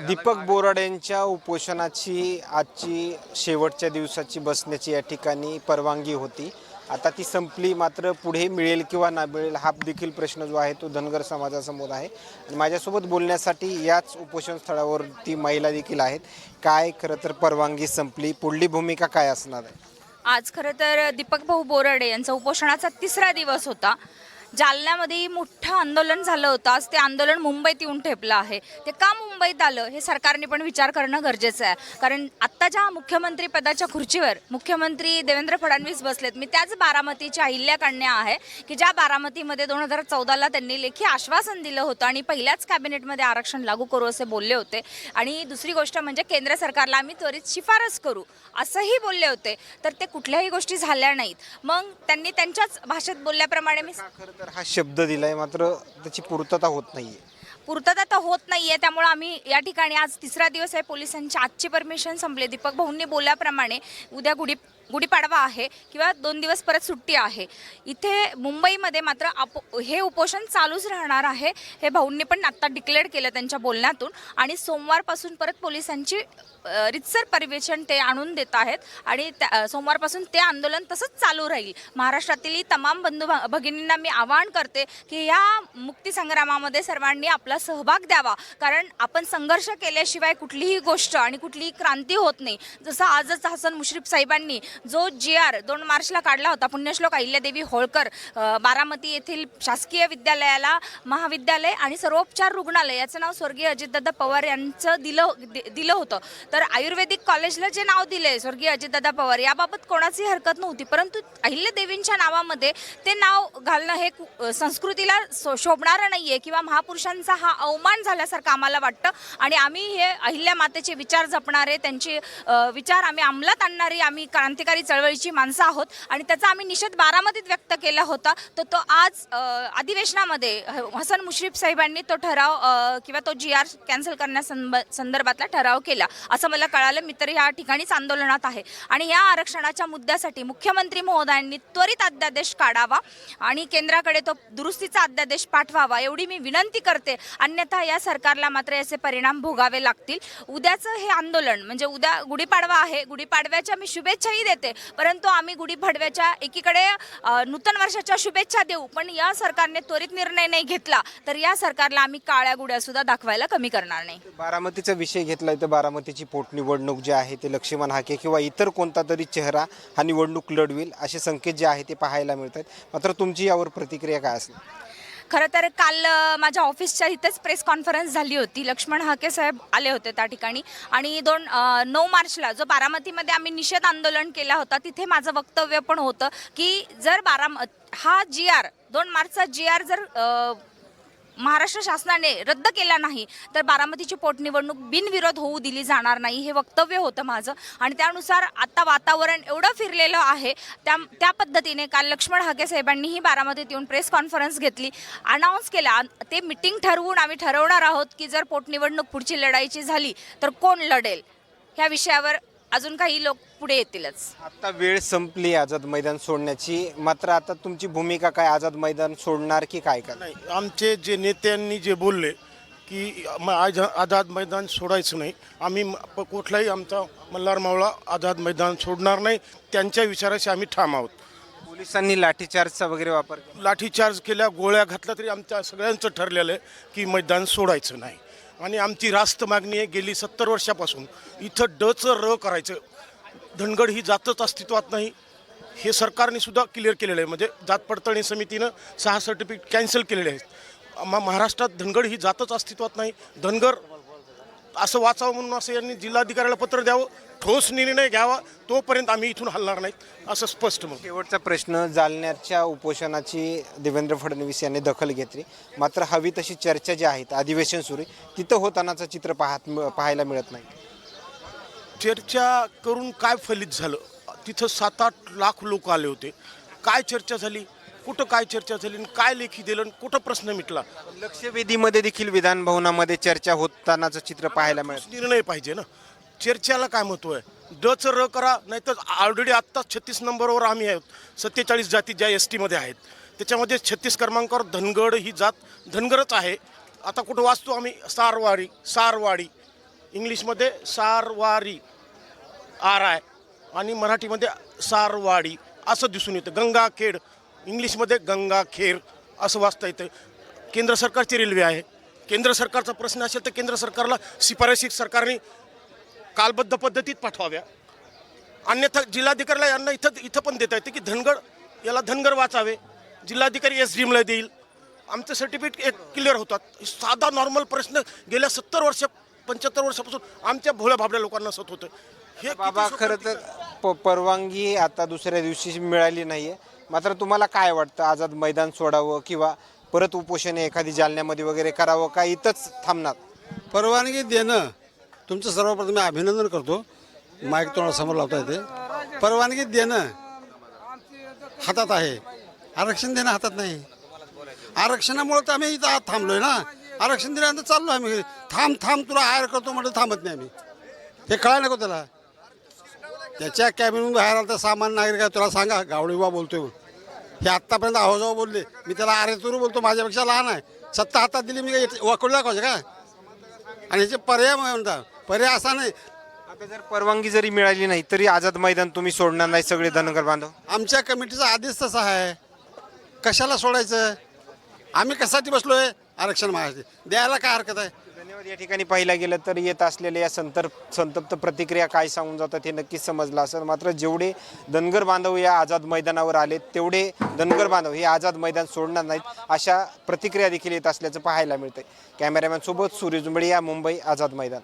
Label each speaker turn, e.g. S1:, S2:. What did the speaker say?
S1: दीपक बोराडेंच्या उपोषणाची आजची शेवटच्या दिवसाची बसण्याची या ठिकाणी परवानगी होती. आता ती संपली, मात्र पुढे मिळेल किंवा ना मिळेल हा देखील प्रश्न जो आहे तो धनगर समाजासमोर आहे. आणि माझ्यासोबत बोलण्यासाठी याच उपोषण स्थळावरती महिला देखील आहेत. काय खरं तर परवानगी संपली, पुढली भूमिका काय असणार आहे?
S2: आज खरं तर दीपक भाऊ बोराडे यांचा उपोषणाचा तिसरा दिवस होता. जालन्यामध्ये मोठं आंदोलन झालं होतं. आज ते आंदोलन मुंबईत येऊन ठेपलं आहे. ते का मुंबईत आलं हे सरकारने पण विचार करणं गरजेचं आहे. कारण आत्ताच्या मुख्यमंत्री पदाच्या खुर्चीवर मुख्यमंत्री देवेंद्र फडणवीस बसलेत. मी त्याच बारामतीच्या अहिल्या कन्या आहे की ज्या बारामतीमध्ये 2014ला त्यांनी लेखी आश्वासन दिलं होतं आणि पहिल्याच कॅबिनेटमध्ये आरक्षण लागू करू असे बोलले होते. आणि दुसरी गोष्ट म्हणजे केंद्र सरकारला आम्ही त्वरित शिफारस करू असंही बोलले होते. तर ते कुठल्याही गोष्टी झाल्या नाहीत. मग त्यांनी त्यांच्याच भाषेत बोलल्याप्रमाणे मी
S1: तर हा शब्द दिलाय, मात्र त्याची पूर्तता होत नाहीये.
S2: पूर्तता तर होत नाहीये. त्यामुळे आम्ही या ठिकाणी आज तिसरा दिवस आहे. पोलिसांची आजची परमिशन संपले. दीपक भाऊंनी बोलल्याप्रमाणे उद्या गुढीपाडवा आहे किंवा 2 दिवस परत सुट्टी आहे. इथे मुंबईमध्ये मात्र हे उपोषण चालूच राहणार आहे. हे भाऊंनी पण आत्ता डिक्लेअर केलं त्यांच्या बोलण्यातून. आणि सोमवारपासून परत पोलिसांची रितसर पर्यवेक्षण ते आणून देत आहेत आणि सोमवारपासून ते आंदोलन तसंच चालू राहील. महाराष्ट्रातील तमाम बंधू भगिनींना मी आवाहन करते की या मुक्तीसंग्रामामध्ये सर्वांनी आपला सहभाग द्यावा. कारण आपण संघर्ष केल्याशिवाय कुठलीही गोष्ट आणि कुठलीही क्रांती होत नाही. जसं आजच हसन मुश्रीफ साहेबांनी जो GR 2 मार्चला काढला होता, पुण्यश्लोक अहिल्यादेवी होळकर बारामती येथील शासकीय विद्यालयाला महाविद्यालय आणि सर्वोपचार रुग्णालय याचं नाव स्वर्गीय अजितदादा पवार यांचं दिलं होतं. तर आयुर्वेदिक कॉलेजला जे नाव दिले स्वर्गीय अजितदादा पवार याबाबत कोणाची हरकत नव्हती. परंतु अहिल्यादेवींच्या नावामध्ये ते नाव घालणं हे संस्कृतीला शोभणारं नाहीये किंवा महापुरुषांचा हा अवमान झाल्यासारखं आम्हाला वाटतं. आणि आम्ही हे अहिल्या मातेचे विचार जपणारे, त्यांचे विचार आम्ही अंमलात आणणारी आम्ही क्रांतिकारी चळवळीची माणसं आहोत. आणि त्याचा आम्ही निषेध बारामतीत व्यक्त केला होता. तर तो आज अधिवेशनामध्ये हसन मुश्रीफ साहेबांनी तो ठराव किंवा तो GR कॅन्सल करण्यासंदर्भातला ठराव केला असं मला कळालं. मी तर या ठिकाणीच आंदोलनात आहे. आणि या आरक्षणाच्या मुद्द्यासाठी मुख्यमंत्री महोदयांनी त्वरित अध्यादेश काढावा आणि केंद्राकडे तो दुरुस्तीचा अध्यादेश पाठवावा एवढी मी विनंती करते. अन्यथा या सरकारला मात्र याचे परिणाम भोगावे लागतील. उद्याचं हे आंदोलन म्हणजे उद्या गुढीपाडवा आहे. गुढीपाडव्याच्या मी शुभेच्छाही देते. परंतु आम्ही गुढीपाडव्याच्या एकीकडे नूतन वर्षाच्या शुभेच्छा देऊ, पण या सरकारने त्वरित निर्णय नाही घेतला तर या सरकारला आम्ही काळ्या गुड्या सुद्धा दाखवायला कमी करणार नाही.
S1: बारामतीचा विषय घेतला तर बारामतीची पोटनिवडणूक जे आहे ते लक्ष्मण हाके किंवा इतर कोणता तरी चेहरा हा निवडणूक लढवेल असे संकेत जे आहे ते पाहायला मिळतात. मात्र तुमची यावर प्रतिक्रिया काय असेल?
S2: खरं तर काल माझ्या ऑफिसच्या इथेच प्रेस कॉन्फरन्स झाली होती. लक्ष्मण हाके साहेब आले होते त्या ठिकाणी. आणि 9 मार्चला जो बारामतीमध्ये आम्ही निषेध आंदोलन केला होता तिथे माझं वक्तव्य पण होतं की जर हा GR 2 मार्चचा GR जर महाराष्ट्र शासनाने रद्द केला नाही तर बारामतीची पोटनिवडणूक बिनविरोध होऊ दिली जाणार नाही हे वक्तव्य होतं माझं. आणि त्यानुसार आता वातावरण एवढं फिरलेलं आहे. त्या पद्धतीने काल लक्ष्मण हाके साहेबांनीही बारामतीत येऊन प्रेस कॉन्फरन्स घेतली, अनाऊन्स केला. ते मिटिंग ठरवून आम्ही ठरवणार आहोत की जर पोटनिवडणूक पुढची लढाईची झाली तर कोण लढेल ह्या विषयावर अजून काही लोक पुढे येतीलच.
S1: आता वेळ संपली आझाद मैदान सोडण्याची, मात्र आता तुमची भूमिका काय? आझाद मैदान सोडणार की काय करणार?
S3: नाही, आमचे जे नेत्यांनी जे बोलले की आझाद मैदान सोडायचं नाही, आम्ही कुठलाही आमचा मल्हार मावळा आझाद मैदान सोडणार नाही, त्यांच्या विचाराशी आम्ही ठाम आहोत.
S1: पोलिसांनी लाठीचार्जचा वगैरे वापर केला,
S3: लाठीचार्ज केल्या, गोळ्या घातल्या, तरी आमच्या सगळ्यांचं ठरलेलं आहे की मैदान सोडायचं नाही. आणि आमची रास्त मागणी आहे गेली 70 वर्षापासून इथं डचं र करायचं. धनगड ही जातच अस्तित्वात नाही हे सरकारने सुद्धा क्लिअर केलेलं आहे. म्हणजे जात पडताळणी समितीनं 6 सर्टिफिकेट कॅन्सल केलेले आहेत. महाराष्ट्रात धनगड ही जातच अस्तित्वात नाही. धनगर असं वाचावं म्हणून असं यांनी जिल्हाधिकाऱ्याला पत्र द्यावं, ठोस निर्णय घ्यावा, तोपर्यंत आम्ही इथून हलणार नाहीत असं स्पष्ट म्हणून.
S1: शेवटचा प्रश्न, जालन्याच्या उपोषणाची देवेंद्र फडणवीस यांनी दखल घेतली, मात्र हवी तशी चर्चा जी आहे अधिवेशन सुरू तिथं होतानाचं चित्र पाहायला मिळत नाही.
S3: चर्चा करून काय फलित झालं? तिथं 7-8 लाख लोक आले होते. काय चर्चा झाली? कुठं काय चर्चा झाली? काय लेखी दिलं? कुठं प्रश्न मिटला?
S1: लक्षवेधीमध्ये देखील विधान भवनामध्ये चर्चा होतानाचं चित्र पाहायला मिळत.
S3: निर्णय पाहिजे ना, चर्चेला काय महत्त्व आहे? डचं र करा, नाहीतर ऑलरेडी आत्ता 36 नंबरवर आम्ही आहोत. 47 जाती ज्या ST मध्ये आहेत त्याच्यामध्ये 36 क्रमांकावर धनगड ही जात धनगरच आहे. आता कुठं वाचतो आम्ही सारवाडी, इंग्लिशमध्ये सारवारी आर आय आणि मराठीमध्ये सारवाडी असं दिसून येतं. गंगाखेड इंग्लिशमध्ये गंगाखेर असं वाचता येतं. केंद्र सरकारची रेल्वे आहे. केंद्र सरकारचा प्रश्न असेल तर केंद्र सरकारला शिफारशी सरकारने कालबद्ध पद्धतीत पाठवाव्या. अन्यथा जिल्हाधिकाऱ्याला यांना इथं पण देता येते की धनगड याला धनगर वाचावे. जिल्हाधिकारी SDMला देईल. आमचं सर्टिफिकेट एक क्लिअर होतात. साधा नॉर्मल प्रश्न गेल्या 75 वर्षापासून आमच्या भोळ्या भाबड्या लोकांना असत होतं. हे
S1: बाबा
S3: किती
S1: खरं तर परवानगी आता दुसऱ्या दिवशी मिळाली नाहीये. मात्र तुम्हाला काय वाटतं, आझाद मैदान सोडावं किंवा परत उपोषण एखादी जालन्यामध्ये वगैरे करावं का इथंच थांबणार?
S4: परवानगी देणं तुमचं सर्वप्रथम मी अभिनंदन करतो. माईक तोंडासमोर लावता येते. परवानगी देणं हातात आहे, आरक्षण देणं हातात नाही. आरक्षणामुळे तर आम्ही इथं आत थांबलोय ना. आरक्षण दिल्यानंतर चाललो आम्ही. थांब तुला हायर करतो म्हटलं थांबत नाही आम्ही. हे कळायला नको त्याला. त्याच्या कॅबिनमधून बाहेर आला तर सामान्य नागरिक आहे. तुला सांगा गावडी बा बोलतोय म्हणून. हे आत्तापर्यंत आहोजाव बोलले. मी त्याला अरे तुरू बोलतो. माझ्यापेक्षा लहान आहे. सत्ता हातात दिली मी वाकडू दाखवायचं का? आणि ह्याचे पर्याय म्हणतात. पर्याय असा नाही.
S1: आता जर परवानगी जरी मिळाली नाही तरी आझाद मैदान तुम्ही सोडणार नाही सगळे धनगर बांधव?
S4: आमच्या कमिटीचा आदेश तसा आहे. कशाला सोडायचं? आम्ही कशासाठी बसलोय? आरक्षण मागायचे. द्यायला काय हरकत आहे?
S1: धन्यवाद. या ठिकाणी पाहिला गेलं तर येत असलेल्या या संतप्त प्रतिक्रिया काय सांगून जातात हे नक्कीच समजलं असेल. मात्र जेवढे धनगर बांधव या आझाद मैदानावर आले तेवढे धनगर बांधव हे आझाद मैदान सोडणार नाहीत अशा प्रतिक्रिया देखील येत असल्याचं पाहायला मिळतंय. कॅमेरामॅन सोबत सूर्य जुंबडे, या मुंबई आझाद मैदान.